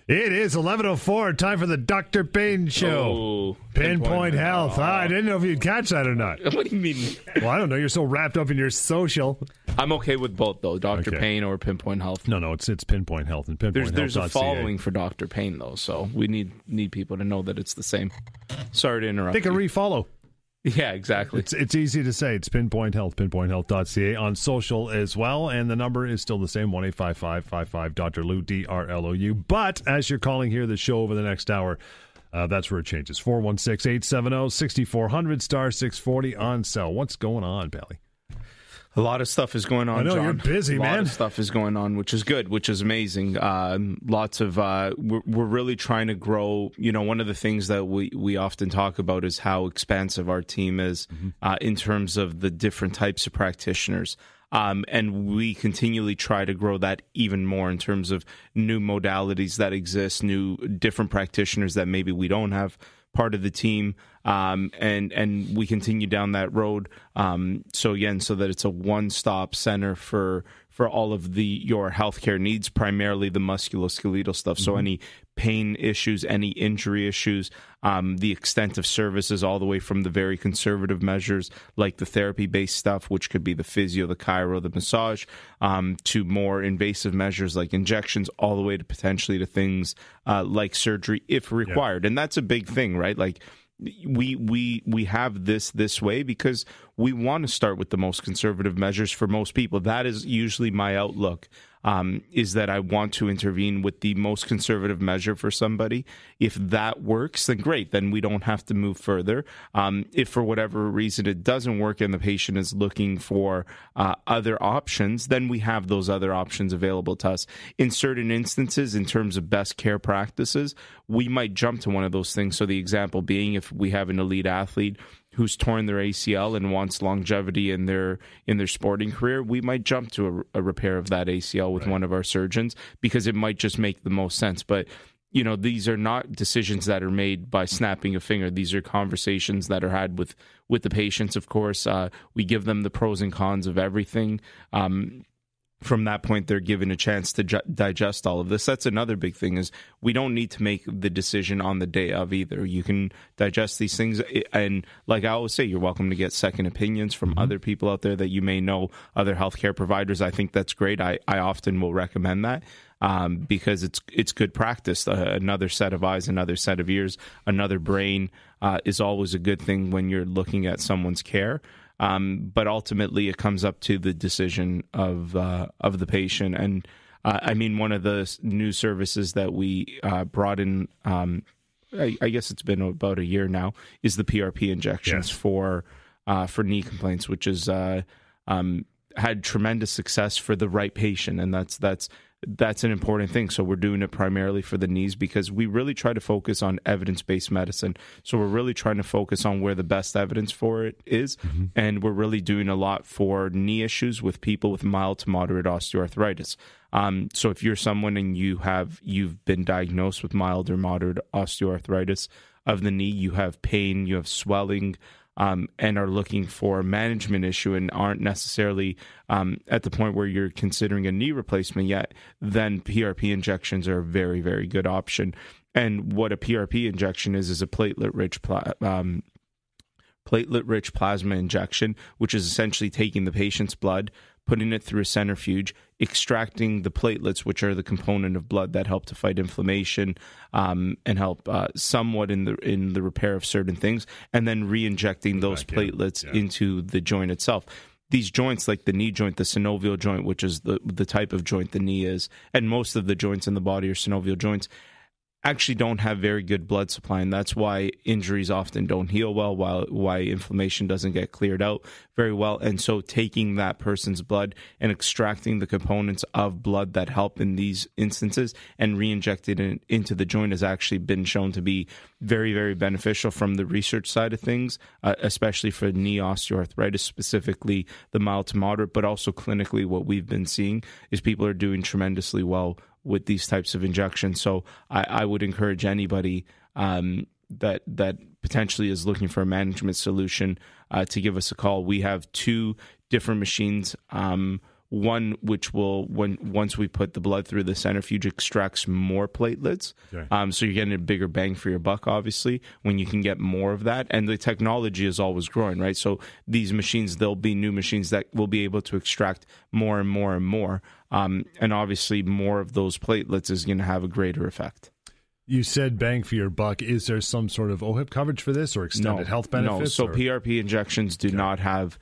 It is 11:04. Time for the Dr. Payne Show. Oh, Pinpoint Health. I didn't know if you'd catch that or not. What do you mean? Well, I don't know. You're so wrapped up in your social. I'm okay with both, though. Dr. Payne or Pinpoint Health. No, it's Pinpoint Health and Pinpoint There's a following for Dr. Payne, though, so we need people to know that it's the same. Sorry to interrupt. They can refollow. Yeah, exactly. It's easy to say. It's Pinpoint Health, pinpointhealth.ca on social as well. And the number is still the same, 1-855-55 Dr. Lou, DRLOU. But as you're calling here the show over the next hour, that's where it changes. 416-870-6400, star 640 on cell. What's going on, Pally? A lot of stuff is going on, I know, John. you're busy, man. A lot of stuff is going on, which is good, which is amazing. Lots of we're really trying to grow. You know, one of the things that we often talk about is how expansive our team is in terms of the different types of practitioners. And we continually try to grow that even more in terms of new modalities that exist, new different practitioners that maybe we don't have part of the team, and we continue down that road. So that it's a one-stop center for all of your healthcare needs, primarily the musculoskeletal stuff. So any pain issues, any injury issues, the extent of services, all the way from the very conservative measures like the therapy-based stuff, which could be the physio, the chiro, the massage, to more invasive measures like injections, all the way to potentially to things like surgery if required. Yeah. And that's a big thing, right? Like we have this way because we want to start with the most conservative measures for most people. That is usually my outlook, is that I want to intervene with the most conservative measure for somebody. If that works, then great. Then we don't have to move further. If for whatever reason it doesn't work and the patient is looking for other options, then we have those other options available to us. In certain instances, in terms of best care practices, we might jump to one of those things. So the example being, if we have an elite athlete who's torn their ACL and wants longevity in their sporting career, we might jump to a repair of that ACL with one of our surgeons because it might just make the most sense. But you know, these are not decisions that are made by snapping a finger. These are conversations that are had with the patients. Of course, we give them the pros and cons of everything. From that point, they're given a chance to digest all of this. That's another big thing, is we don't need to make the decision on the day of either. You can digest these things, and like I always say, you're welcome to get second opinions from other people out there that you may know, other healthcare providers. I think that's great. I often will recommend that because it's good practice. Another set of eyes, another set of ears, another brain is always a good thing when you're looking at someone's care. But ultimately, it comes up to the decision of the patient. And I mean, one of the new services that we brought in, I guess it's been about a year now, is the PRP injections for knee complaints, which is had tremendous success for the right patient, and that's an important thing. So we're doing it primarily for the knees because we really try to focus on evidence-based medicine. So we're really trying to focus on where the best evidence for it is. And we're really doing a lot for knee issues with people with mild to moderate osteoarthritis. So if you're someone and you've been diagnosed with mild or moderate osteoarthritis of the knee, you have pain, you have swelling, and are looking for a management issue and aren't necessarily at the point where you're considering a knee replacement yet, then PRP injections are a very, very good option. And what a PRP injection is a platelet-rich plasma injection, which is essentially taking the patient's blood, putting it through a centrifuge, extracting the platelets, which are the component of blood that help to fight inflammation and help somewhat in the repair of certain things, and then re-injecting those platelets into the joint itself. These joints, like the knee joint, the synovial joint, which is the type of joint the knee is, and most of the joints in the body are synovial joints, actually don't have very good blood supply, and that's why injuries often don't heal well, why inflammation doesn't get cleared out very well. And so taking that person's blood and extracting the components of blood that help in these instances and re-injecting it into the joint has actually been shown to be very, very beneficial from the research side of things, especially for knee osteoarthritis, specifically the mild to moderate, but also clinically what we've been seeing is people are doing tremendously well with these types of injections. So I would encourage anybody that potentially is looking for a management solution to give us a call. We have two different machines. One which will, once we put the blood through the centrifuge, extracts more platelets. Okay. So you're getting a bigger bang for your buck, obviously, when you can get more of that. And the technology is always growing, right? So these machines, there'll be new machines that will be able to extract more and more and more. And obviously, more of those platelets is going to have a greater effect. You said bang for your buck. Is there some sort of OHIP coverage for this or extended health benefits? No. So PRP injections do not have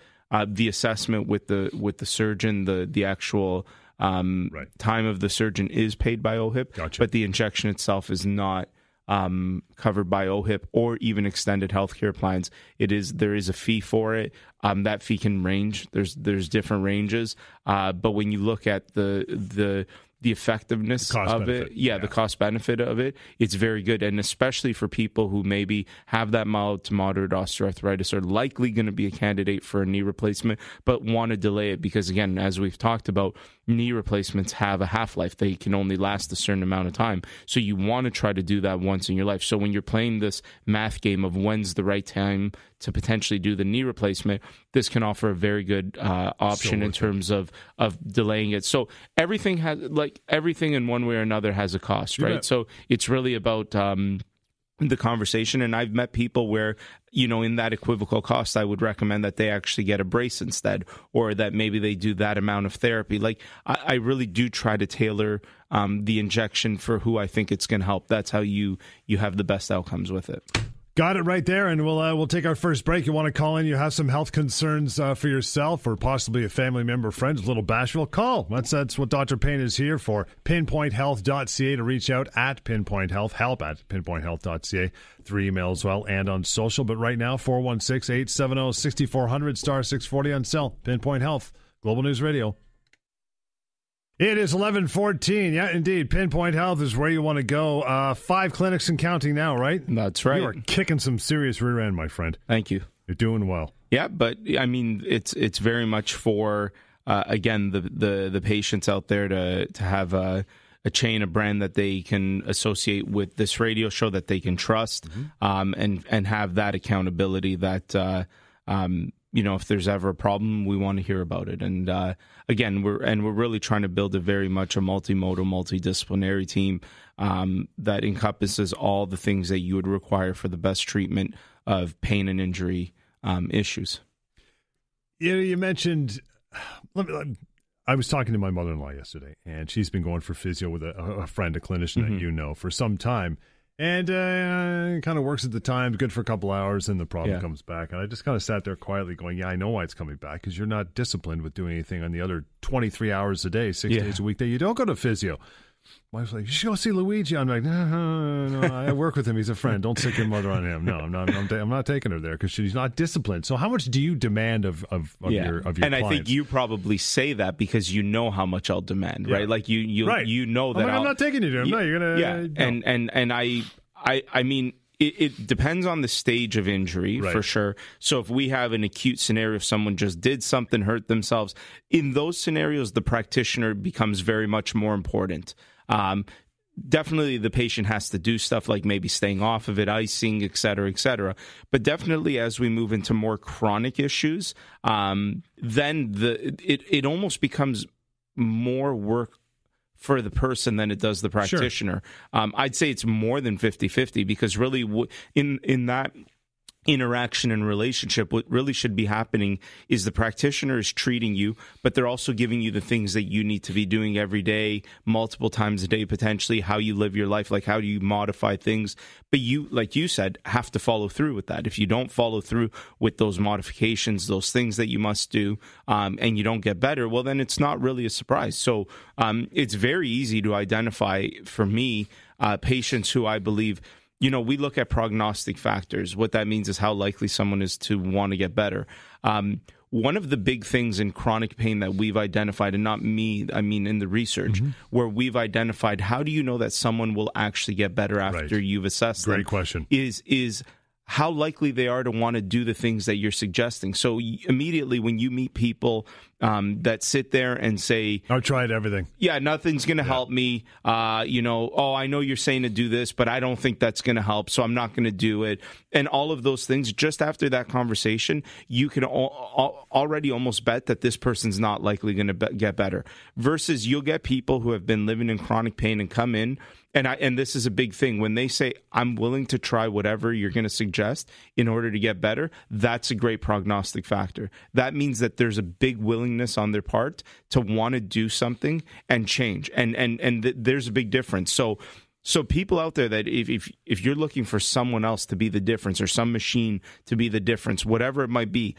the assessment with the surgeon. The actual time of the surgeon is paid by OHIP, Gotcha. but the injection itself is not covered by OHIP or even extended healthcare plans. There is a fee for it. That fee can range. There's different ranges, but when you look at the effectiveness of it, the cost benefit of it, it's very good. And especially for people who maybe have that mild to moderate osteoarthritis, are likely going to be a candidate for a knee replacement, but want to delay it because, again, as we've talked about, knee replacements have a half-life. They can only last a certain amount of time. So you want to try to do that once in your life. So when you're playing this math game of when's the right time to potentially do the knee replacement, this can offer a very good option in terms of delaying it. So everything in one way or another has a cost, right? Yeah. So it's really about the conversation. And I've met people where, in that equivocal cost, I would recommend that they actually get a brace instead, or that maybe they do that amount of therapy. Like I really do try to tailor the injection for who I think it's going to help. That's how you have the best outcomes with it. Got it right there, and we'll take our first break. You want to call in, you have some health concerns for yourself or possibly a family member, friend, a little bashful, call. That's what Dr. Payne is here for. PinPointHealth.ca to reach out at PinPoint Health, help at PinPointHealth.ca, through email as well and on social. But right now, 416-870-6400, star 640 on cell. PinPoint Health, Global News Radio. It is 11:14. Yeah, indeed. PinPoint Health is where you want to go. 5 clinics and counting now, right? That's right. You are kicking some serious rear end, my friend. Thank you. You're doing well. Yeah, but I mean, it's very much for again the patients out there to have a chain, a brand that they can associate with this radio show that they can trust, and have that accountability that. If there's ever a problem, we want to hear about it. And again, we're really trying to build a very much a multimodal, multidisciplinary team that encompasses all the things that you would require for the best treatment of pain and injury issues. You mentioned. I was talking to my mother-in-law yesterday, and she's been going for physio with a friend, a clinician that you know, for some time. And kind of works at the time, good for a couple hours, and the problem comes back. And I just kind of sat there quietly going, yeah, I know why it's coming back, because you're not disciplined with doing anything on the other 23 hours a day, 6 days a week that you don't go to physio. Wife's like, you should go see Luigi. I'm like, no, I work with him. He's a friend. Don't sick your mother on him. No, I'm not taking her there because she's not disciplined. So how much do you demand of your and clients? I think you probably say that because you know how much I'll demand, right? Like you know that I'm not taking you to him. No, you're gonna. And I mean, it depends on the stage of injury, for sure. So if we have an acute scenario, if someone just did something, hurt themselves, in those scenarios, the practitioner becomes very much more important. Definitely the patient has to do stuff like maybe staying off of it, icing, et cetera, et cetera. But definitely as we move into more chronic issues, then it almost becomes more work for the person than it does the practitioner. Sure. I'd say it's more than 50-50 because really in that interaction and relationship, what really should be happening is the practitioner is treating you, but they're also giving you the things that you need to be doing every day, multiple times a day, potentially, how you live your life, like how do you modify things. But you, like you said, have to follow through with that. If you don't follow through with those modifications, those things that you must do, and you don't get better, well, then it's not really a surprise. So it's very easy to identify, for me, patients who I believe, we look at prognostic factors. What that means is how likely someone is to want to get better. One of the big things in chronic pain that we've identified, and not me, I mean in the research, where we've identified how do you know that someone will actually get better after you've assessed them? Great question. Is how likely they are to want to do the things that you're suggesting. So immediately when you meet people that sit there and say, I've tried everything. Yeah, nothing's going to help me. I know you're saying to do this, but I don't think that's going to help, so I'm not going to do it. And all of those things, just after that conversation, you can already almost bet that this person's not likely going to get better. Versus you'll get people who have been living in chronic pain and come in, and this is a big thing, when they say, I'm willing to try whatever you're going to suggest in order to get better, that's a great prognostic factor. That means that there's a big willingness on their part to want to do something and change. And there's a big difference. So people out there that if you're looking for someone else to be the difference or some machine to be the difference, whatever it might be,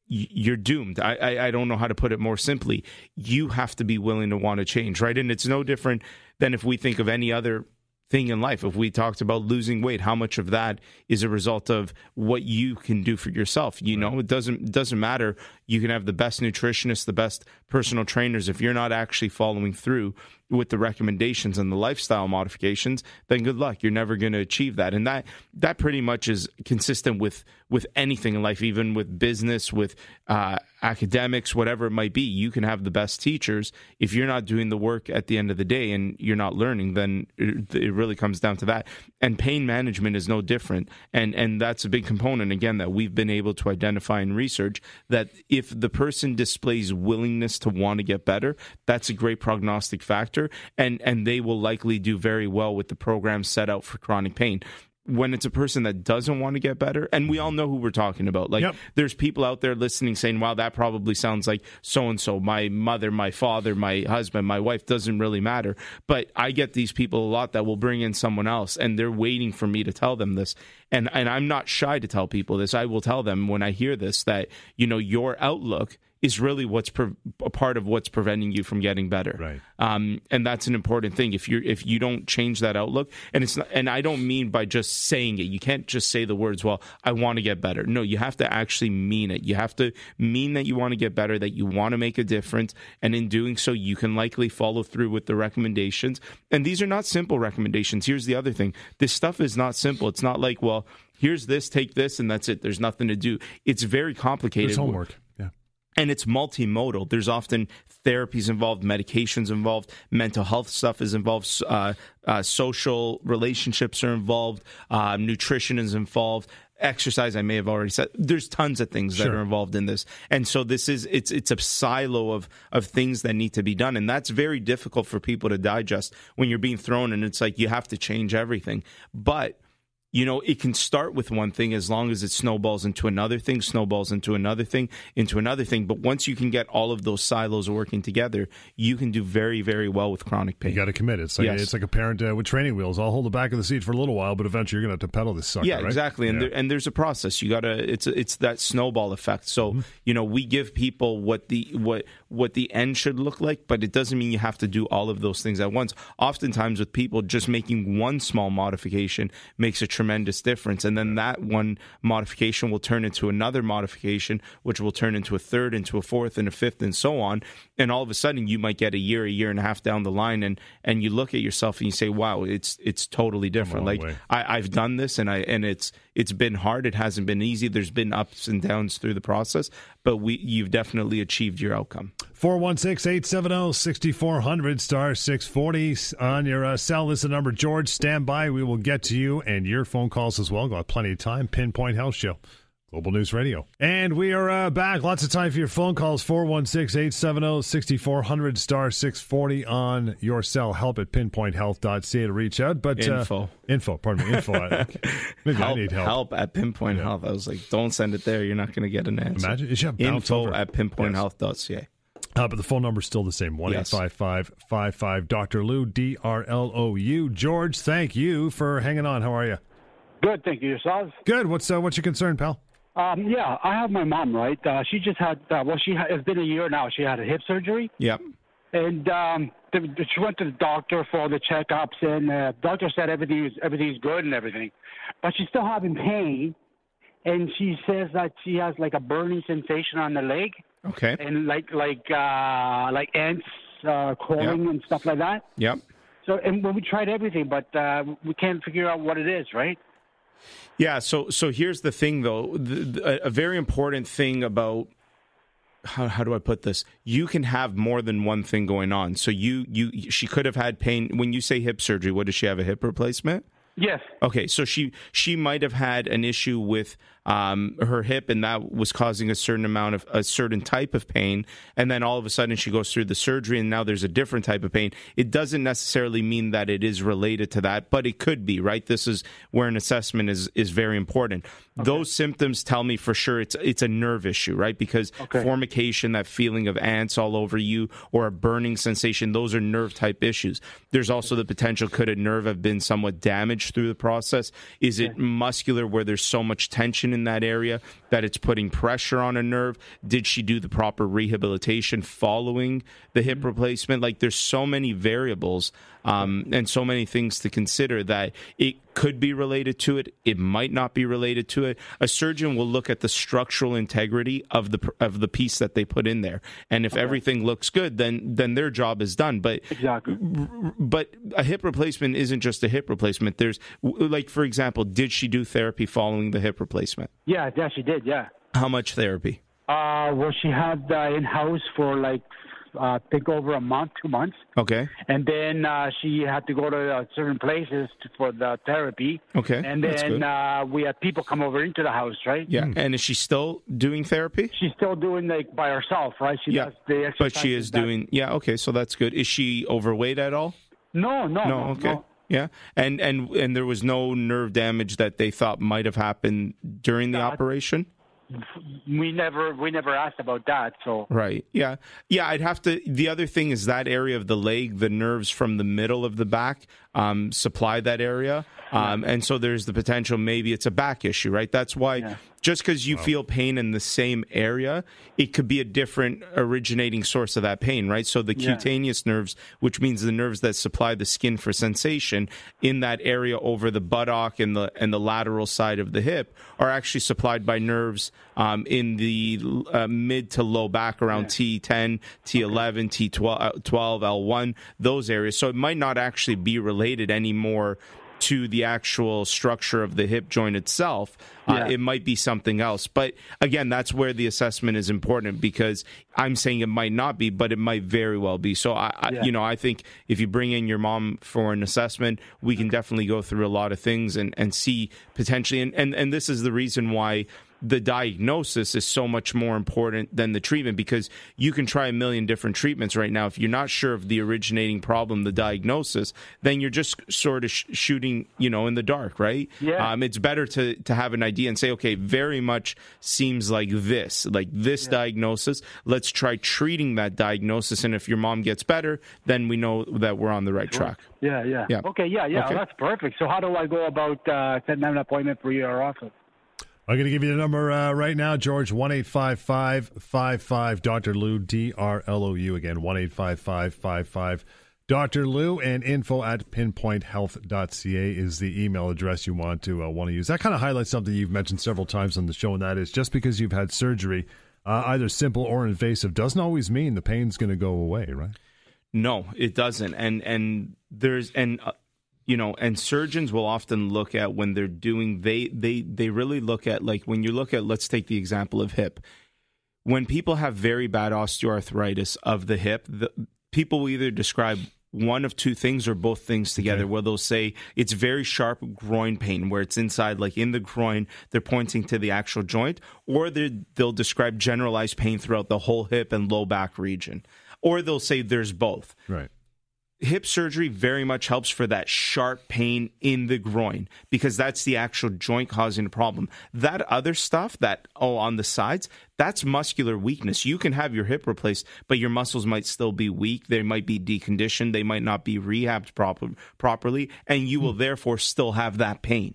you're doomed. I don't know how to put it more simply. You have to be willing to want to change, right? And it's no different than if we think of any other thing in life. If we talked about losing weight, how much of that is a result of what you can do for yourself? You know, it doesn't matter. You can have the best nutritionists, the best personal trainers. If you're not actually following through with the recommendations and the lifestyle modifications, then good luck. You're never going to achieve that. And that pretty much is consistent with anything in life, even with business, with academics, whatever it might be. You can have the best teachers. If you're not doing the work at the end of the day and you're not learning, then it really comes down to that. And pain management is no different. And that's a big component, again, that we've been able to identify in research, that if the person displays willingness to want to get better, that's a great prognostic factor, and they will likely do very well with the program set out for chronic pain. When it's a person that doesn't want to get better, and we all know who we're talking about. Like, There's people out there listening saying, wow, that probably sounds like so-and-so, my mother, my father, my husband, my wife, doesn't really matter. But I get these people a lot that will bring in someone else, and they're waiting for me to tell them this. And I'm not shy to tell people this. I will tell them when I hear this that, your outlook is really what's a part of what's preventing you from getting better. Right. And that's an important thing. If you don't change that outlook, and it's not, and I don't mean by just saying it. You can't just say the words, well, I want to get better. No, you have to actually mean it. You have to mean that you want to get better, that you want to make a difference. And in doing so, you can likely follow through with the recommendations. And these are not simple recommendations. Here's the other thing. This stuff is not simple. It's not like, well, here's this, take this, and that's it. There's nothing to do. It's very complicated. There's homework. And it's multimodal. There's often therapies involved, medications involved, mental health stuff is involved, social relationships are involved, nutrition is involved, exercise, I may have already said. There's tons of things that are involved in this. And so it's a silo of things that need to be done. And that's very difficult for people to digest when you're being thrown and it's like you have to change everything. But it can start with one thing as long as it snowballs into another thing, into another thing. But once you can get all of those silos working together, you can do very, very well with chronic pain. You got to commit. It's like a parent with training wheels. I'll hold the back of the seat for a little while, but eventually you're going to have to pedal this sucker, right? Exactly. And there's a process. You got to. It's that snowball effect. So we give people what the end should look like, but it doesn't mean you have to do all of those things at once. Oftentimes, with people, just making one small modification makes a tremendous difference, and then that one modification will turn into another modification, which will turn into a third, into a fourth, and a fifth, and so on. And all of a sudden, you might get a year and a half down the line, and you look at yourself and you say, "Wow, it's totally different." Like I've done this, and it's been hard. It hasn't been easy. There's been ups and downs through the process, but you've definitely achieved your outcome. 416-870-6400, star 640 on your cell. This is the number. George, stand by. We will get to you and your phone calls as well. Got plenty of time. PinPoint Health Show, Global News Radio. And we are back. Lots of time for your phone calls. 416-870-6400, star 640 on your cell. Help at pinpointhealth.ca to reach out. But info. Pardon me. Info. Maybe I need help. Help at PinPoint Health. I was like, don't send it there. You're not going to get an answer. Imagine. It should info at pinpointhealth.ca. But the phone number is still the same, 1-855-55 Dr. Lou, DRLOU. George, thank you for hanging on. How are you? Good, thank you. Yourselves? Good. What's your concern, pal? I have my mom, right? She just had, it's been a year now. She had a hip surgery. Yep. And she went to the doctor for all the checkups, and the doctor said everything's good and everything. But she's still having pain, and she says that she has like a burning sensation on the leg. Okay. And like ants crawling and stuff like that. Yep. So, and when we tried everything, but we can't figure out what it is, right? Yeah. So here's the thing, though. A very important thing about how do I put this? You can have more than one thing going on. So she could have had pain. When you say hip surgery, what does she have? A hip replacement? Yes. Okay, so she might have had an issue with her hip, and that was causing a certain type of pain. And then all of a sudden, she goes through the surgery, and now there's a different type of pain. It doesn't necessarily mean that it is related to that, but it could be, right? This is where an assessment is very important. Okay. Those symptoms tell me for sure it's a nerve issue, right? Because formication, that feeling of ants all over you, or a burning sensation, those are nerve type issues. There's also the potential, could a nerve have been somewhat damaged through the process? Is it muscular, where there's so much tension in that area that it's putting pressure on a nerve? Did she do the proper rehabilitation following the hip replacement? Like, there's so many variables and so many things to consider that it could be related to it. It might not be related to it. A surgeon will look at the structural integrity of the piece that they put in there, and if everything looks good, then their job is done. But but a hip replacement isn't just a hip replacement. There's, like, for example, did she do therapy following the hip replacement? Yeah, she did. Yeah. How much therapy? Well, she had in-house for like I think over a month, 2 months. Okay. And then she had to go to certain places for the therapy. Okay. And then we had people come over into the house, right? Yeah. And is she still doing therapy? She's still doing, like, by herself, right? She does the exercise. But she is doing. Yeah. Okay. So that's good. Is she overweight at all? No. Okay. No. Yeah. And there was no nerve damage that they thought might have happened during the operation? We never asked about that. So right, yeah. I'd have to. The other thing is that area of the leg, the nerves from the middle of the back supply that area, and so there's the potential maybe it's a back issue, right? That's why just because you feel pain in the same area, it could be a different originating source of that pain, right? So the cutaneous nerves, which means the nerves that supply the skin for sensation in that area over the buttock and the lateral side of the hip, are actually supplied by nerves in the mid to low back around T10, T11, T12, L1, those areas. So it might not actually be related anymore to the actual structure of the hip joint itself. It might be something else. But again, that's where the assessment is important, because I'm saying it might not be, but it might very well be. So I think if you bring in your mom for an assessment, we can definitely go through a lot of things and see potentially. And this is the reason why the diagnosis is so much more important than the treatment, because you can try a million different treatments right now. If you're not sure of the originating problem, the diagnosis, then you're just sort of shooting, in the dark, right? Yeah. It's better to have an idea and say, okay, very much seems like this diagnosis. Let's try treating that diagnosis. And if your mom gets better, then we know that we're on the right track. Yeah. Okay, Okay. That's perfect. So how do I go about setting an appointment for your office? I'm going to give you the number right now, George, 1-855-55 Dr. Lou, DRLOU. Again, 1-855-55 Dr. Lou, and info@pinpointhealth.ca is the email address you want to use. That kind of highlights something you've mentioned several times on the show, and that is just because you've had surgery, either simple or invasive, doesn't always mean the pain's going to go away, right? No, it doesn't. And surgeons will often look at when they're doing, they really look at, like, when you look at, let's take the example of hip. When people have very bad osteoarthritis of the hip, people will either describe one of two things or both things together, where they'll say it's very sharp groin pain, where it's inside, like in the groin, they're pointing to the actual joint, or they'll describe generalized pain throughout the whole hip and low back region, or they'll say there's both. Right. Hip surgery very much helps for that sharp pain in the groin, because that's the actual joint causing the problem. That other stuff on the sides, that's muscular weakness. You can have your hip replaced, but your muscles might still be weak. They might be deconditioned. They might not be rehabbed properly, and you will therefore still have that pain.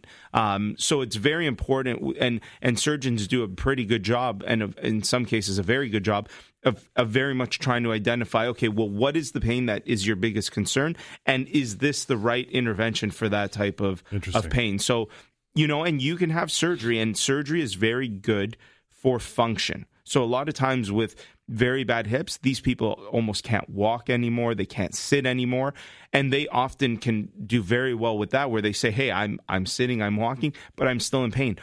So it's very important, and surgeons do a pretty good job, and in some cases a very good job, of very much trying to identify, okay, well, what is the pain that is your biggest concern? And is this the right intervention for that type of pain? So, and you can have surgery, and surgery is very good for function. So a lot of times with very bad hips, these people almost can't walk anymore. They can't sit anymore. And they often can do very well with that, where they say, hey, I'm sitting, I'm walking, but I'm still in pain.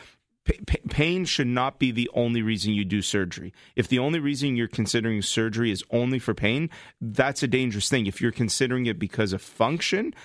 Pain should not be the only reason you do surgery. If the only reason you're considering surgery is only for pain, that's a dangerous thing. If you're considering it because of function,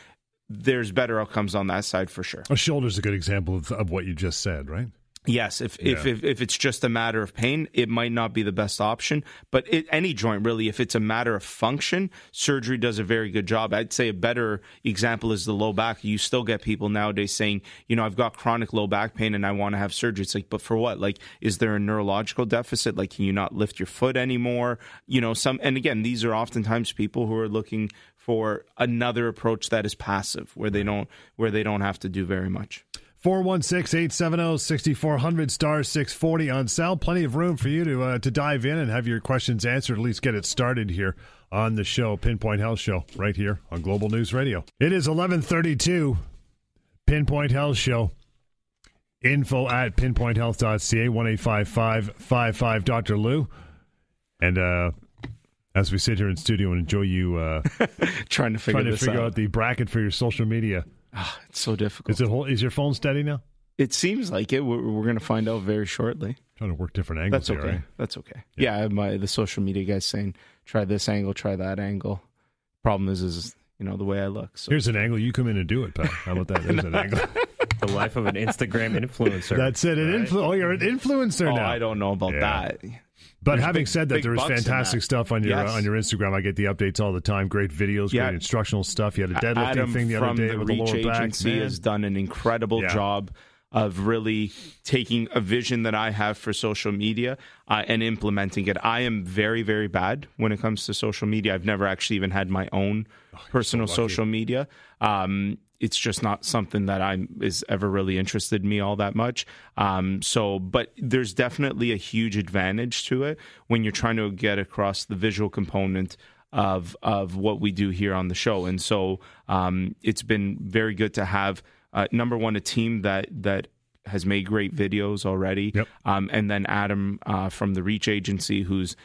there's better outcomes on that side for sure. A shoulder's a good example of what you just said, right? Yes, if it's just a matter of pain, it might not be the best option. But any joint, really, if it's a matter of function, surgery does a very good job. I'd say a better example is the low back. You still get people nowadays saying, I've got chronic low back pain and I want to have surgery. It's like, but for what? Like, is there a neurological deficit? Like, can you not lift your foot anymore? And again, these are oftentimes people who are looking for another approach that is passive, where they don't have to do very much. 416-870-6400, star 640 on Sal. Plenty of room for you to dive in and have your questions answered, at least get it started here on the show, Pinpoint Health Show, right here on Global News Radio. It is 11:32, Pinpoint Health Show. Info at pinpointhealth.ca, 1-855-55 Dr. Lou. And as we sit here in studio and enjoy you trying to figure out the bracket for your social media. It's so difficult. Is your phone steady now? It seems like it. We're going to find out very shortly. Trying to work different angles. That's okay. Here, right? That's okay. Yeah, the social media guys saying, try this angle, try that angle. Problem is the way I look. So. Here's an angle. You come in and do it, pal. How about that? There's an angle. The life of an Instagram influencer. That's it. Right? You're an influencer now. I don't know about that. But having said that, there was fantastic stuff on your Instagram. I get the updates all the time. Great videos, great instructional stuff. You had a deadlifting thing the other day with the lower back. Agency has done an incredible job of really taking a vision that I have for social media and implementing it. I am very, very bad when it comes to social media. I've never actually even had my own personal social media. It's just not something that is ever really interested in me all that much. But there's definitely a huge advantage to it when you're trying to get across the visual component of what we do here on the show. And so it's been very good to have, number one, a team that has made great videos already. Yep. And then Adam from the Reach Agency, who's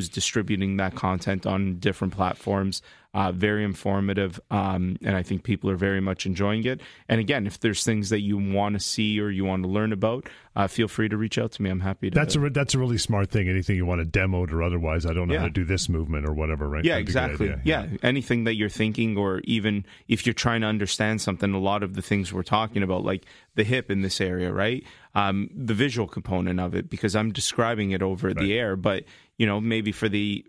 distributing that content on different platforms. Very informative, and I think people are very much enjoying it. And again, if there's things that you want to see or you want to learn about, feel free to reach out to me. I'm happy to. That's a really smart thing. Anything you want to demo or otherwise, I don't know how to do this movement or whatever, right? Yeah, exactly. Yeah, anything that you're thinking, or even if you're trying to understand something, a lot of the things we're talking about, like the hip in this area, right? The visual component of it, because I'm describing it over the air, but maybe for the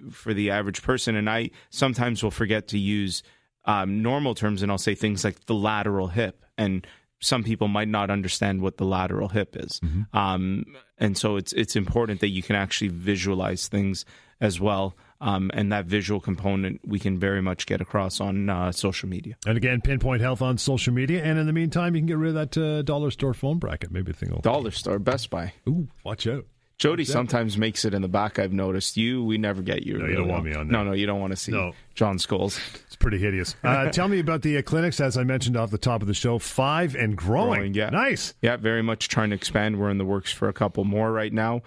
average person, and I sometimes will forget to use normal terms, and I'll say things like the lateral hip, and some people might not understand what the lateral hip is. Mm-hmm. And so it's important that you can actually visualize things as well. And that visual component we can very much get across on social media. And again, Pinpoint Health on social media. And in the meantime, you can get rid of that dollar store phone bracket. Maybe a thing will... Dollar store, Best Buy. Ooh, watch out. Jody sometimes makes it in the back, I've noticed. We never get you. No, you don't want me on there. No, you don't want to see John Scholes. It's pretty hideous. Tell me about the clinics, as I mentioned off the top of the show. 5 and growing. Yeah. Nice. Yeah, very much trying to expand. We're in the works for a couple more right now.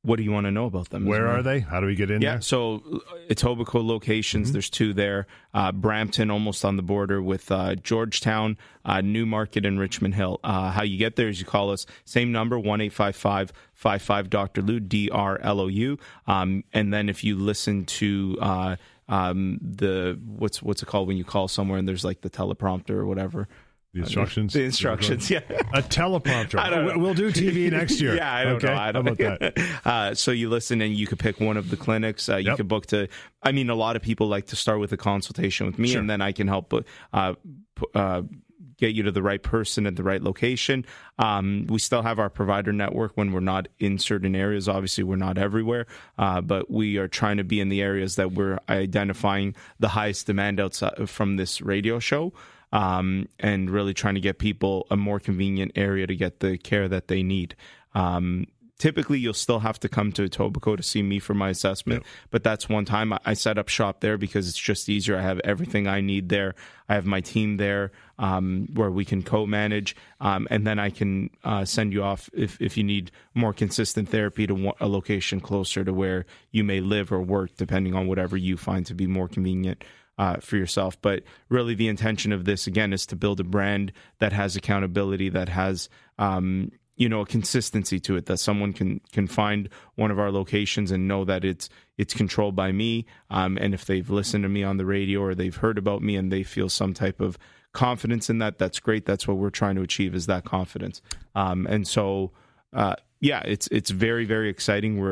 What do you want to know about them? Where are they? How do we get in there? Yeah, so Etobicoke locations. Mm-hmm. There's 2 there. Brampton, almost on the border with Georgetown, Newmarket, and Richmond Hill. How you get there is you call us, same number, 1-855-55 Dr. Lou, DRLOU. And then if you listen to the what's it called when you call somewhere and there's like the teleprompter or whatever. The instructions? The instructions, yeah. A teleprompter. I don't know. We'll do TV next year. Yeah, I don't know. How about that? So you listen and you could pick one of the clinics. You could book to... I mean, a lot of people like to start with a consultation with me, and then I can help get you to the right person at the right location. We still have our provider network when we're not in certain areas. Obviously, we're not everywhere, but we are trying to be in the areas that we're identifying the highest demand outside from this radio show. And really trying to get people a more convenient area to get the care that they need. Typically, you'll still have to come to Etobicoke to see me for my assessment, but that's one time I set up shop there because it's just easier. I have everything I need there. I have my team there where we can co-manage, and then I can send you off if you need more consistent therapy to a location closer to where you may live or work, depending on whatever you find to be more convenient for yourself. But really, the intention of this, again, is to build a brand that has accountability, that has a consistency to it, that someone can find one of our locations and know that it's controlled by me. And if they've listened to me on the radio or they've heard about me and they feel some type of confidence in that, that's great. That's what we're trying to achieve, is that confidence. And so, it's very, very exciting.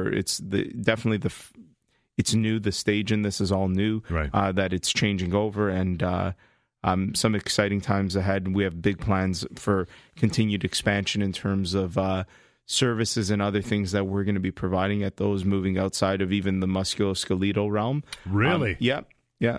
It's new. The stage in this is all new, right. That it's changing over, and some exciting times ahead. We have big plans for continued expansion in terms of services and other things that we're going to be providing at those, moving outside of even the musculoskeletal realm. Really? Yeah.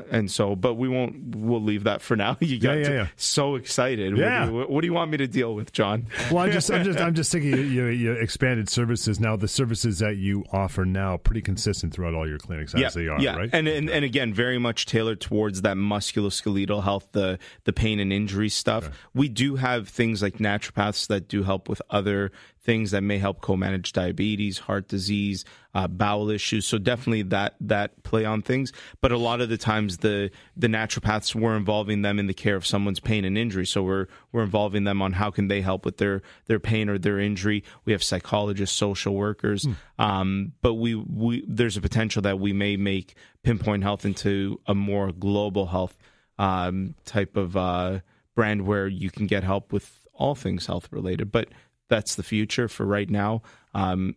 And so, but we'll leave that for now. You got so excited. Yeah. What do you want me to deal with, John? Well, I'm just thinking you expanded services. Now the services that you offer now pretty consistent throughout all your clinics as they are, right? And again, very much tailored towards that musculoskeletal health, the pain and injury stuff. Okay. We do have things like naturopaths that do help with other things that may help co-manage diabetes, heart disease, bowel issues. So definitely that play on things. But a lot of the times the naturopaths, we're involving them in the care of someone's pain and injury. So we're involving them on how can they help with their pain or their injury. We have psychologists, social workers. But we there's a potential that we may make PinPoint Health into a more global health type of brand where you can get help with all things health related. But that's the future. For right now,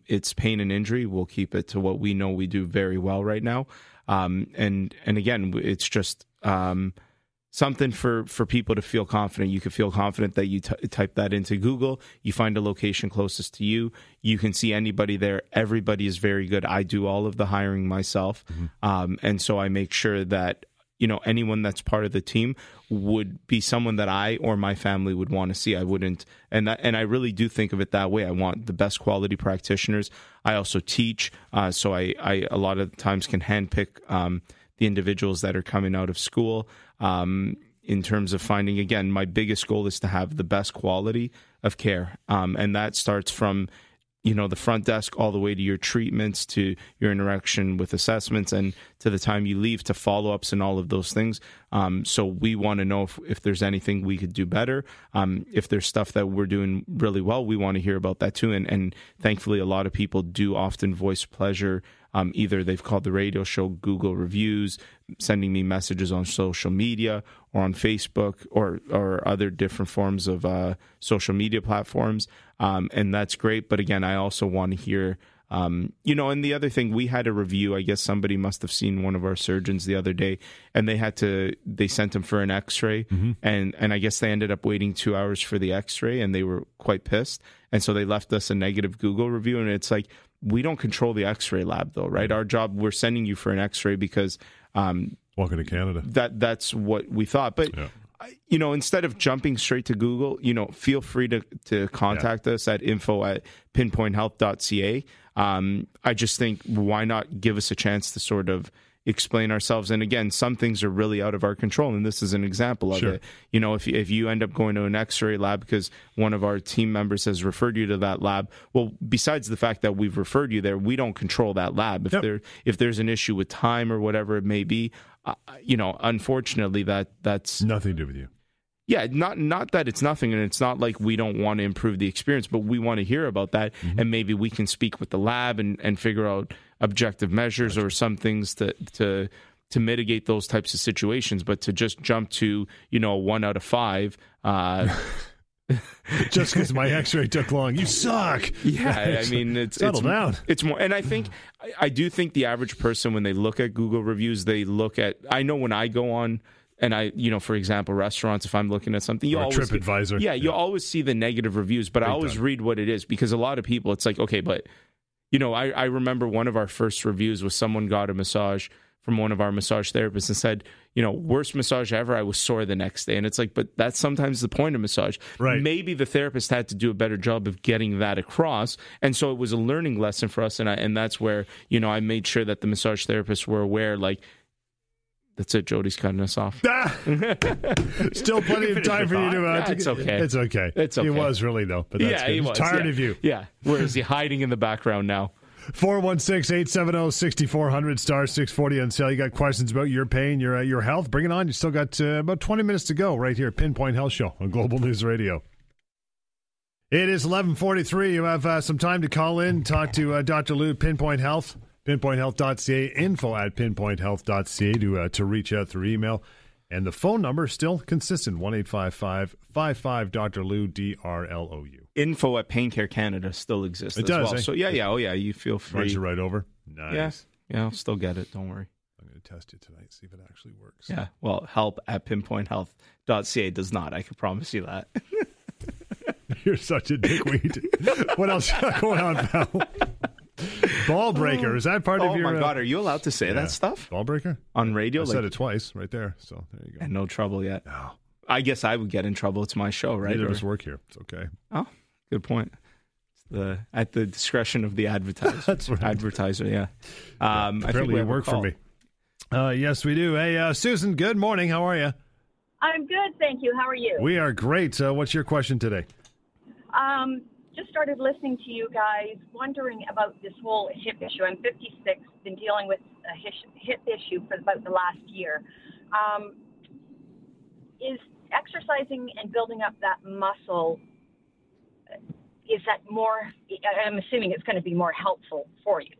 it's pain and injury. We'll keep it to what we know we do very well right now. And again, it's just something for people to feel confident. You can feel confident that you type that into Google, you find a location closest to you, you can see anybody there. Everybody is very good. I do all of the hiring myself. And so I make sure that anyone that's part of the team would be someone that I or my family would want to see. I wouldn't, and I really do think of it that way. I want the best quality practitioners. I also teach, so I a lot of times can handpick the individuals that are coming out of school. In terms of finding, again, my biggest goal is to have the best quality of care, and that starts from the front desk all the way to your treatments, to your interaction with assessments, and to the time you leave, to follow-ups and all of those things. So we want to know if there's anything we could do better. If there's stuff that we're doing really well, we want to hear about that too. And thankfully, a lot of people do often voice pleasure. Either they've called the radio show, Google reviews, sending me messages on social media or on Facebook or other different forms of social media platforms. And that's great. But again, I also want to hear, and the other thing, we had a review. I guess somebody must have seen one of our surgeons the other day, and they sent him for an x-ray. And I guess they ended up waiting 2 hours for the x-ray, and they were quite pissed. And so they left us a negative Google review. And it's like, we don't control the x-ray lab though, right? Our job, we're sending you for an x-ray because welcome to Canada. That's what we thought. But instead of jumping straight to Google, feel free to contact us at info@pinpointhealth.ca. I just think, why not give us a chance to sort of explain ourselves? And again, some things are really out of our control, and this is an example of it. If you end up going to an x-ray lab because one of our team members has referred you to that lab, well, besides the fact that we've referred you there, we don't control that lab. If there's an issue with time or whatever it may be, unfortunately, that's nothing to do with you. Yeah, not that it's nothing, and it's not like we don't want to improve the experience, but we want to hear about that, and maybe we can speak with the lab and figure out objective measures or some things to mitigate those types of situations. But to just jump to 1 out of 5, just because my x-ray took long, you suck. Yeah, I mean, it's down. It's more, and I do think the average person, when they look at Google reviews, they look at, I know when I go on, and for example, restaurants, if I'm looking at something, you always TripAdvisor. You always see the negative reviews, but I always read what it is, because a lot of people, it's like, okay, but I remember one of our first reviews was someone got a massage from one of our massage therapists and said, worst massage ever. I was sore the next day. And it's like, but that's sometimes the point of massage. Right. Maybe the therapist had to do a better job of getting that across. And so it was a learning lesson for us. And that's where, I made sure that the massage therapists were aware, like, that's it. Jody's cutting us off. Still plenty of time for you to. It's okay. It's okay. It's okay. He was really, though. But that's good. He was tired of you. Yeah. Where is he hiding in the background now? 416-870-6400 star 640 on sale. You got questions about your pain, your health? Bring it on. You still got about 20 minutes to go right here. Pinpoint Health Show on Global News Radio. It is 11:43. You have some time to call in, talk to Dr. Lou, Pinpoint Health, pinpointhealth.ca, info@pinpointhealth.ca to reach out through email. And the phone number is still consistent, 1-855-55 Dr. Lou, DRLOU. Info at Pain Care Canada still exists. It as does. Well. Eh? So yeah. You feel free. Runs you right over. Nice. Yeah, I'll still get it. Don't worry. I'm going to test it tonight, see if it actually works. Yeah. Well, help at pinpointhealth.ca does not. I can promise you that. You're such a dickweed. What else you got going on, pal? Ball breaker. Is that part of your... Oh, my God. Are you allowed to say that stuff? Ball breaker? On radio? I said it twice right there, so there you go. And no trouble yet. No. I guess I would get in trouble. It's my show, right? Neither of us work here. It's okay. Oh, good point. It's at the discretion of the advertiser. That's right. Advertiser, yeah. Apparently you work for me. Yes, we do. Hey, Susan, good morning. How are you? I'm good, thank you. How are you? We are great. What's your question today? Just started listening to you guys, wondering about this whole hip issue. I'm 56, been dealing with a hip issue for about the last year. Is exercising and building up that muscle, is that more, I'm assuming it's going to be more helpful for you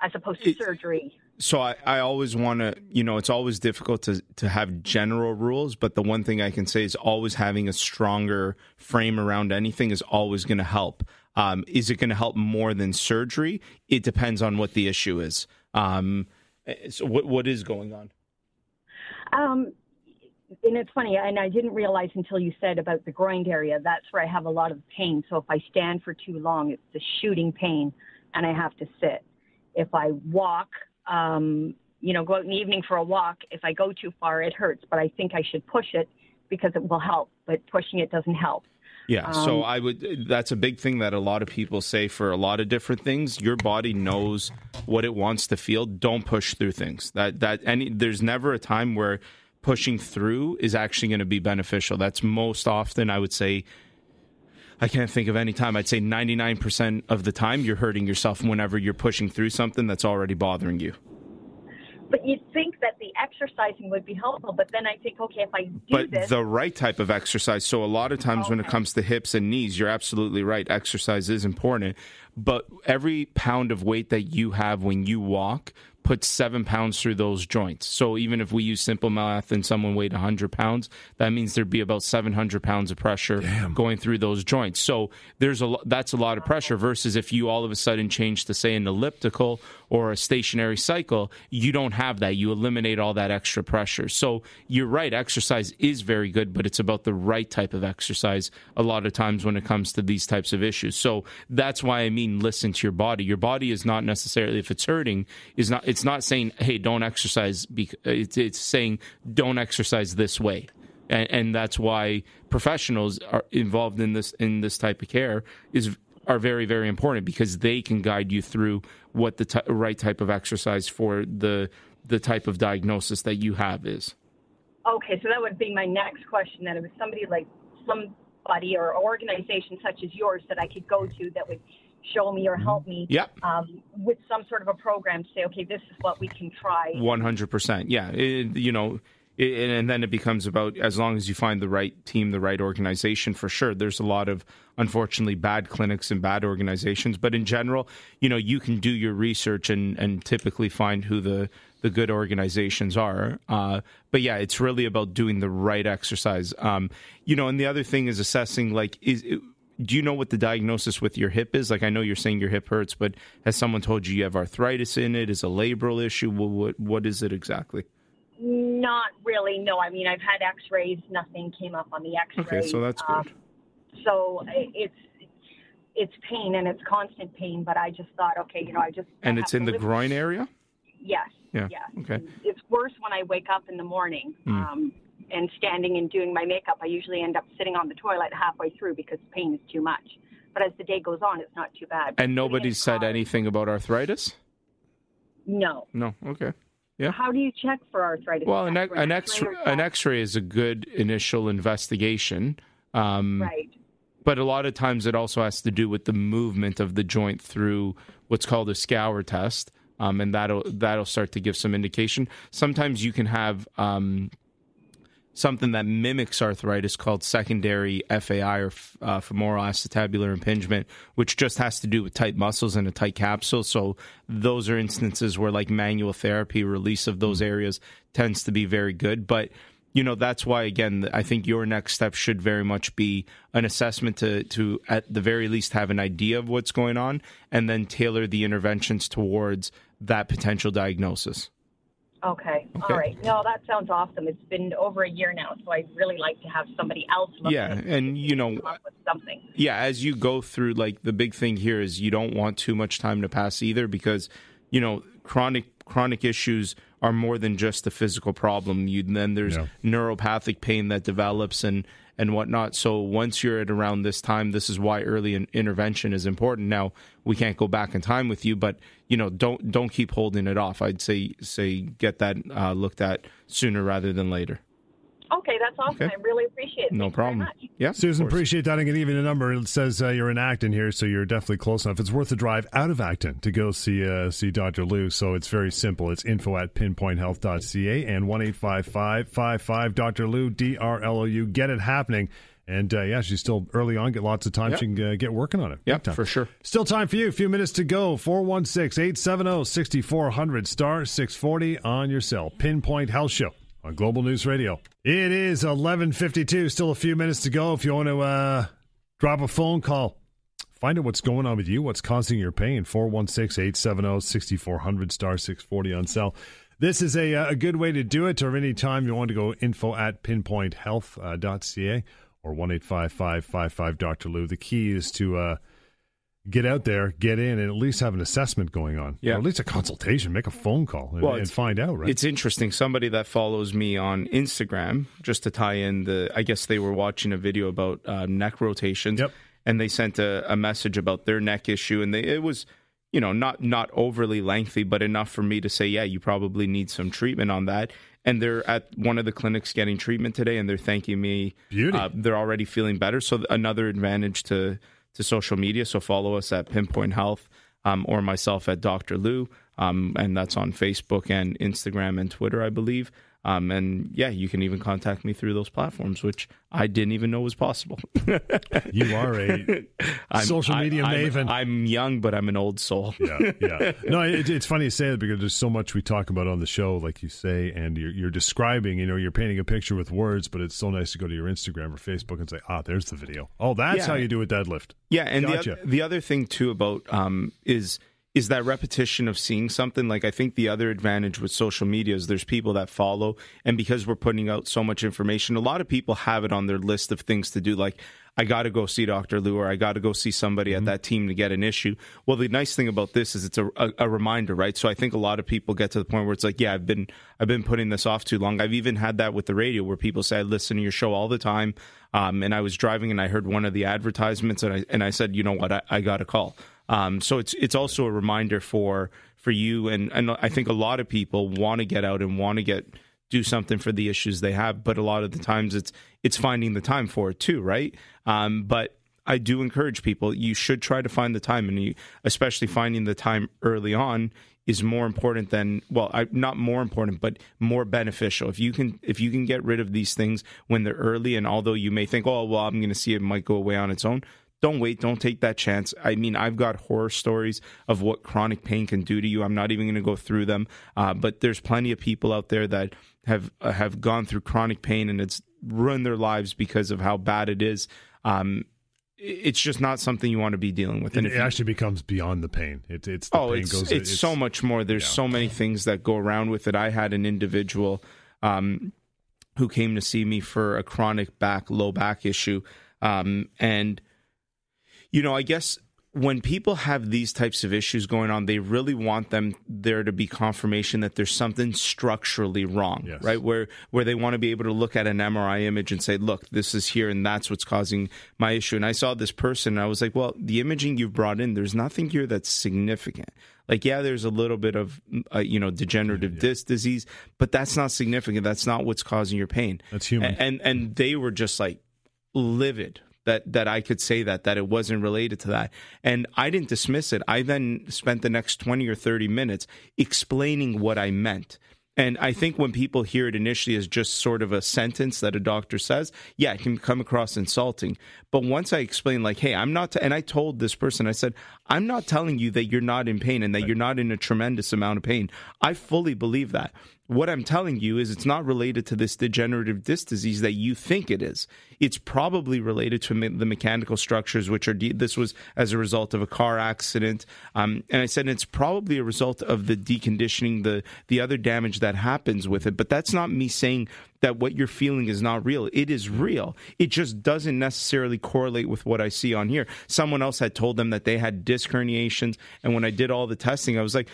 as opposed to surgery? So I always want to, it's always difficult to have general rules, but the one thing I can say is always having a stronger frame around anything is always going to help. Is it going to help more than surgery? It depends on what the issue is. So what is going on? And it's funny, and I didn't realize until you said about the groin area, that's where I have a lot of pain. So if I stand for too long, it's the shooting pain, and I have to sit. If I walk, go out in the evening for a walk, if I go too far, it hurts. But I think I should push it because it will help, but pushing it doesn't help. Yeah, so that's a big thing that a lot of people say for a lot of different things. Your body knows what it wants to feel. Don't push through things. There's never a time where pushing through is actually going to be beneficial. That's most often, I would say, I can't think of any time. I'd say 99% of the time you're hurting yourself whenever you're pushing through something that's already bothering you. But you'd think that the exercising would be helpful, but then I think, okay, if I do this... But the right type of exercise. So a lot of times when it comes to hips and knees, you're absolutely right. Exercise is important. But every pound of weight that you have when you walk puts 7 pounds through those joints. So even if we use simple math and someone weighed 100 pounds, that means there'd be about 700 pounds of pressure going through those joints. So that's a lot of pressure versus if you all of a sudden change to, say, an elliptical or a stationary cycle, you don't have that. You eliminate all that extra pressure. So you're right, exercise is very good, but it's about the right type of exercise a lot of times when it comes to these types of issues. So that's why I mean listen to your body. Your body is not necessarily, if it's hurting, it's not saying, hey, don't exercise. It's saying, don't exercise this way. And that's why professionals are involved in this type of care are very, very important because they can guide you through what the right type of exercise for the type of diagnosis that you have is. Okay, so that would be my next question. That it was somebody or organization such as yours that I could go to that would show me or help me with some sort of a program to say, okay, this is what we can try. 100%. Yeah. And then it becomes about, as long as you find the right team, the right organization, for sure. There's a lot of, unfortunately, bad clinics and bad organizations. But in general, you can do your research and typically find who the good organizations are. But yeah, it's really about doing the right exercise. And the other thing is assessing, do you know what the diagnosis with your hip is? Like, I know you're saying your hip hurts, but has someone told you have arthritis in it? Is it a labral issue? What is it exactly? Not really, no. I mean, I've had x-rays. Nothing came up on the x-ray. Okay, so that's good. So it's pain, and it's constant pain, but I just thought, okay, And it's in the groin area? Yes. Yeah. Yes. Okay. It's worse when I wake up in the morning and standing and doing my makeup. I usually end up sitting on the toilet halfway through because the pain is too much. But as the day goes on, it's not too bad. And nobody said anything about arthritis? No. No. Okay. Yeah. How do you check for arthritis? Well, an X-ray is a good initial investigation. Right. But a lot of times it also has to do with the movement of the joint through what's called a scour test, and that'll start to give some indication. Sometimes you can have something that mimics arthritis called secondary FAI or femoral acetabular impingement, which just has to do with tight muscles and a tight capsule. So those are instances where like manual therapy, release of those areas tends to be very good. But that's why, again, I think your next step should very much be an assessment to at the very least have an idea of what's going on and then tailor the interventions towards that potential diagnosis. Okay. All right. No, that sounds awesome. It's been over a year now, so I'd really like to have somebody else look at it and come up with something. Yeah, as you go through, like the big thing here is you don't want too much time to pass either because, chronic issues are more than just a physical problem. Then there's neuropathic pain that develops and whatnot. So once you're at around this time, this is why early intervention is important. Now, we can't go back in time with you, but don't keep holding it off. I'd say get that looked at sooner rather than later. Okay, that's awesome. Okay. I really appreciate it. No Thanks problem. Very much. Yeah, Susan, appreciate that. I'm going to give you the number. It says you're in Acton here, so you're definitely close enough. It's worth a drive out of Acton to go see Dr. Lou. So it's very simple. It's info@pinpointhealth.ca and 1-855-55 Lou, DRLOU. Get it happening. And, she's still early on. Get lots of time. She can get working on it. Yeah, for sure. Still time for you. A few minutes to go. 416-870-6400, star 640 on your cell. Pinpoint Health Show on Global News Radio. It is 11:52. Still a few minutes to go. If you want to drop a phone call, find out what's going on with you, what's causing your pain. 416-870-6400, star 640 on cell. This is a good way to do it. Or anytime you want to go info@pinpointhealth.ca or 1-855-55 Lou. The key is to get out there, get in, and at least have an assessment going on. Yeah. Or at least a consultation, make a phone call and find out, right? It's interesting. Somebody that follows me on Instagram, just to tie in I guess they were watching a video about neck rotations, and they sent a message about their neck issue, and it was, not overly lengthy, but enough for me to say, yeah, you probably need some treatment on that. And they're at one of the clinics getting treatment today, and they're thanking me. Beauty. They're already feeling better. So another advantage to social media. So follow us at Pinpoint Health or myself at Dr. Lou. And that's on Facebook and Instagram and Twitter, I believe. And you can even contact me through those platforms, which I didn't even know was possible. You are a social media maven. I'm young, but I'm an old soul. Yeah. No, it's funny you say that because there's so much we talk about on the show, like you say, and you're describing, you're painting a picture with words, but it's so nice to go to your Instagram or Facebook and say, there's the video. Oh, that's how you do a deadlift. Yeah, and gotcha. the other thing, too, about is that repetition of seeing something. Like, I think the other advantage with social media is there's people that follow, and because we're putting out so much information, a lot of people have it on their list of things to do, like, I got to go see Dr. Lou, or I got to go see somebody at that team to get an issue. Well, the nice thing about this is it's a reminder, right? So I think a lot of people get to the point where it's like, I've been putting this off too long. I've even had that with the radio where people say, I listen to your show all the time, and I was driving and I heard one of the advertisements, and I said, you know what, I got to call. So it's also a reminder for you, and I think a lot of people want to get out and want to do something for the issues they have, but a lot of the times it's finding the time for it too, right? But I do encourage people, you should try to find the time, and especially finding the time early on is more important than, not more important, but more beneficial. If you can get rid of these things when they're early, and although you may think, I'm going to see it might go away on its own, don't wait. Don't take that chance. I mean, I've got horror stories of what chronic pain can do to you. I'm not even going to go through them. But there's plenty of people out there that have gone through chronic pain, and it's ruined their lives because of how bad it is. It's just not something you want to be dealing with. And it actually becomes beyond the pain. It's so much more. There's so many things that go around with it. I had an individual who came to see me for a chronic low back issue, and I guess when people have these types of issues going on, they really want there to be confirmation that there's something structurally wrong, yes. right? Where they want to be able to look at an MRI image and say, look, this is here and that's what's causing my issue. And I saw this person and I was like, well, the imaging you've brought in, there's nothing here that's significant. Like, yeah, there's a little bit of, degenerative disc disease, but that's not significant. That's not what's causing your pain. That's human. And they were just like livid that I could say that it wasn't related to that. And I didn't dismiss it. I then spent the next 20 or 30 minutes explaining what I meant. And I think when people hear it initially as just sort of a sentence that a doctor says, yeah, it can come across insulting. But once I explain, like, hey, I'm not, and I told this person, I said, I'm not telling you that you're not in pain and that you're not in a tremendous amount of pain. I fully believe that. What I'm telling you is it's not related to this degenerative disc disease that you think it is. It's probably related to the mechanical structures, which are, this was as a result of a car accident. And I said, it's probably a result of the deconditioning, the other damage that happens with it. But that's not me saying that what you're feeling is not real. It is real. It just doesn't necessarily correlate with what I see on here. Someone else had told them that they had disc herniations. And when I did all the testing, I was like,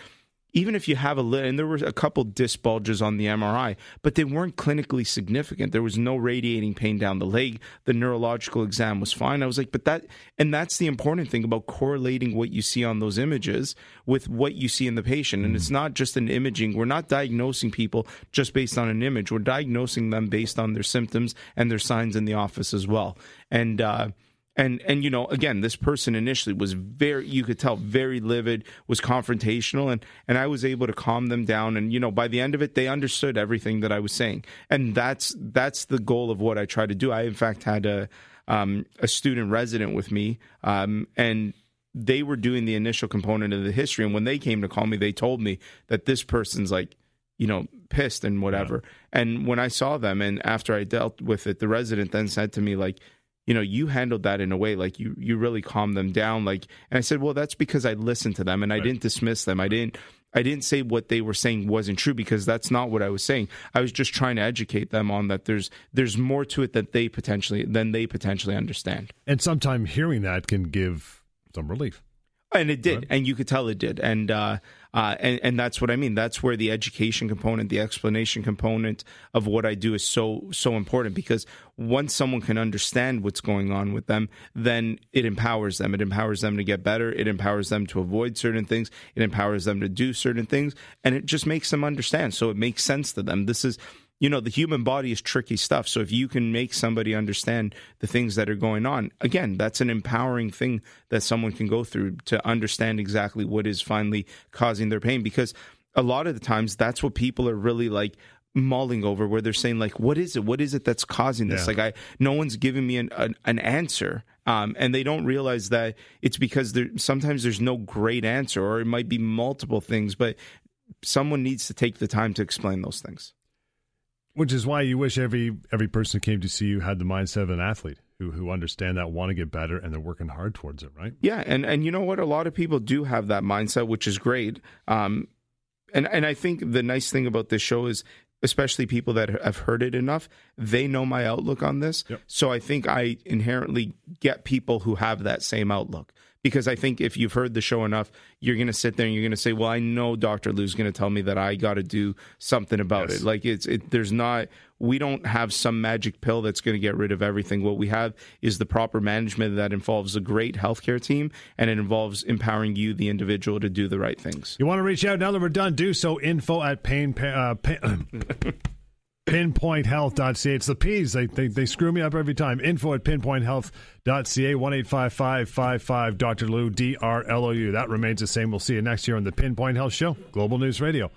even if you have and there were a couple disc bulges on the MRI, but they weren't clinically significant. There was no radiating pain down the leg. The neurological exam was fine. I was like, that's the important thing about correlating what you see on those images with what you see in the patient. And it's not just an imaging. We're not diagnosing people just based on an image. We're diagnosing them based on their symptoms and their signs in the office as well. And again, this person initially was you could tell, very livid, was confrontational, and I was able to calm them down. And, by the end of it, they understood everything that I was saying. And that's the goal of what I try to do. I, in fact, had a student resident with me, and they were doing the initial component of the history. And when they came to call me, they told me that this person's like, pissed and whatever. Yeah. And when I saw them, and after I dealt with it, the resident then said to me, like, you handled that in a way, like you really calmed them down. Like, and I said, well, that's because I listened to them and I didn't dismiss them. I didn't say what they were saying wasn't true, because that's not what I was saying. I was just trying to educate them on that there's more to it than they potentially understand. And sometimes hearing that can give some relief. And it did, right? And you could tell it did, and that's what I mean. That's where the education component, the explanation component of what I do is so important, because once someone can understand what's going on with them, then it empowers them. It empowers them to get better. It empowers them to avoid certain things. It empowers them to do certain things, and it just makes them understand. So it makes sense to them. This is. The human body is tricky stuff. So if you can make somebody understand the things that are going on, again, that's an empowering thing that someone can go through to understand exactly what is finally causing their pain. Because a lot of the times that's what people are really like mulling over, where they're saying, like, what is it? What is it that's causing this? Yeah. Like, no one's giving me an answer. And they don't realize that it's because sometimes there's no great answer, or it might be multiple things, but someone needs to take the time to explain those things. Which is why you wish every person who came to see you had the mindset of an athlete who understand that, want to get better, and they're working hard towards it, right? Yeah, and you know what? A lot of people do have that mindset, which is great. And I think the nice thing about this show is, especially people that have heard it enough, they know my outlook on this. Yep. So I think I inherently get people who have that same outlook. Because I think if you've heard the show enough, you're going to sit there and you're going to say, well, I know Dr. Lou's going to tell me that I got to do something about it. Like we don't have some magic pill that's going to get rid of everything. What we have is the proper management that involves a great healthcare team, and it involves empowering you, the individual, to do the right things. You want to reach out now that we're done, do so. Info at PinPointHealth.ca. It's the P's. They screw me up every time. Info at PinPointHealth.ca. 1-855-55 Dr. Lou, DRLOU. That remains the same. We'll see you next year on the PinPoint Health Show, Global News Radio.